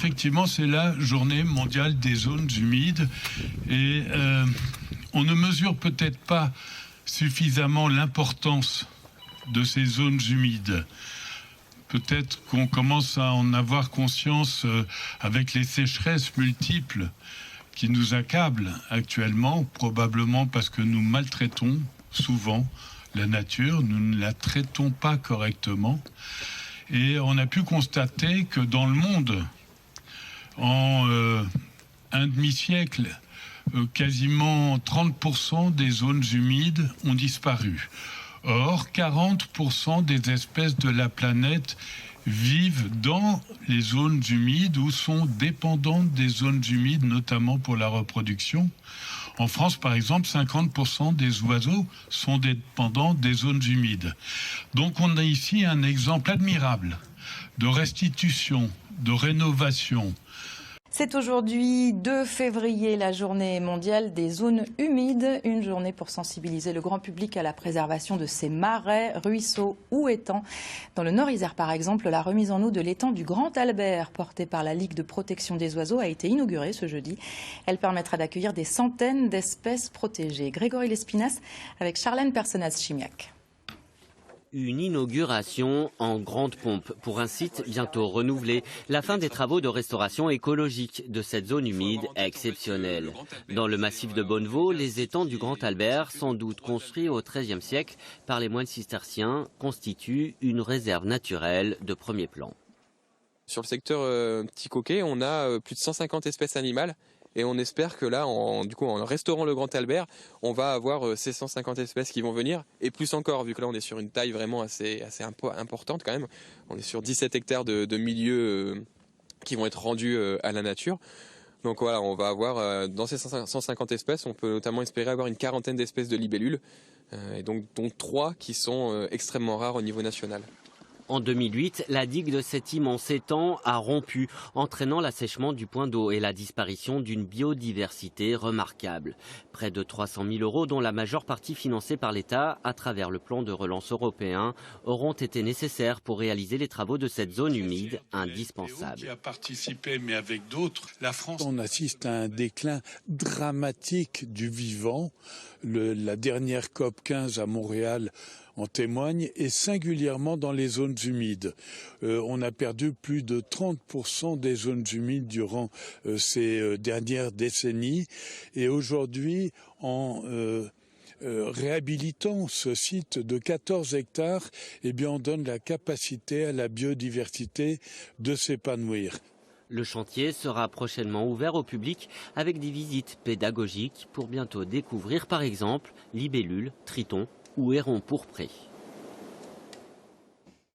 effectivement, c'est la journée mondiale des zones humides. Et on ne mesure peut-être pas suffisamment l'importance de ces zones humides. Peut-être qu'on commence à en avoir conscience avec les sécheresses multiples qui nous accablent actuellement, probablement parce que nous maltraitons souvent la nature, nous ne la traitons pas correctement. Et on a pu constater que dans le monde, en un demi-siècle, quasiment 30% des zones humides ont disparu. Or, 40% des espèces de la planète vivent dans les zones humides ou sont dépendantes des zones humides, notamment pour la reproduction. En France, par exemple, 50% des oiseaux sont dépendants des zones humides. Donc on a ici un exemple admirable de restitution, de rénovation. C'est aujourd'hui 2 février, la journée mondiale des zones humides. Une journée pour sensibiliser le grand public à la préservation de ces marais, ruisseaux ou étangs. Dans le Nord-Isère, par exemple, la remise en eau de l'étang du Grand Albert, portée par la Ligue de protection des oiseaux, a été inaugurée ce jeudi. Elle permettra d'accueillir des centaines d'espèces protégées. Grégory Lespinasse avec Charlène Personnaz-Chimiac. Une inauguration en grande pompe pour un site bientôt renouvelé. La fin des travaux de restauration écologique de cette zone humide est exceptionnelle. Dans le massif de Bonnevaux, les étangs du Grand Albert, sans doute construits au XIIIe siècle par les moines cisterciens, constituent une réserve naturelle de premier plan. Sur le secteur Petit Coquet, on a plus de 150 espèces animales. Et on espère que là, en restaurant le Grand Albert, on va avoir ces 150 espèces qui vont venir, et plus encore, vu que là on est sur une taille vraiment assez importante quand même. On est sur 17 hectares de milieux qui vont être rendus à la nature. Donc voilà, on va avoir, dans ces 150 espèces, on peut notamment espérer avoir une quarantaine d'espèces de libellules, et donc dont 3 qui sont extrêmement rares au niveau national. En 2008, la digue de cet immense étang a rompu, entraînant l'assèchement du point d'eau et la disparition d'une biodiversité remarquable. Près de 300 000 €, dont la majeure partie financée par l'État à travers le plan de relance européen, auront été nécessaires pour réaliser les travaux de cette zone humide indispensable. Qui a participé, mais avec d'autres, la France. On assiste à un déclin dramatique du vivant. La dernière COP 15 à Montréal en témoigne, et singulièrement dans les zones humides. On a perdu plus de 30% des zones humides durant ces dernières décennies. Et aujourd'hui, en réhabilitant ce site de 14 hectares, eh bien, on donne la capacité à la biodiversité de s'épanouir. Le chantier sera prochainement ouvert au public avec des visites pédagogiques pour bientôt découvrir par exemple libellules, tritons ou hérons pourprés.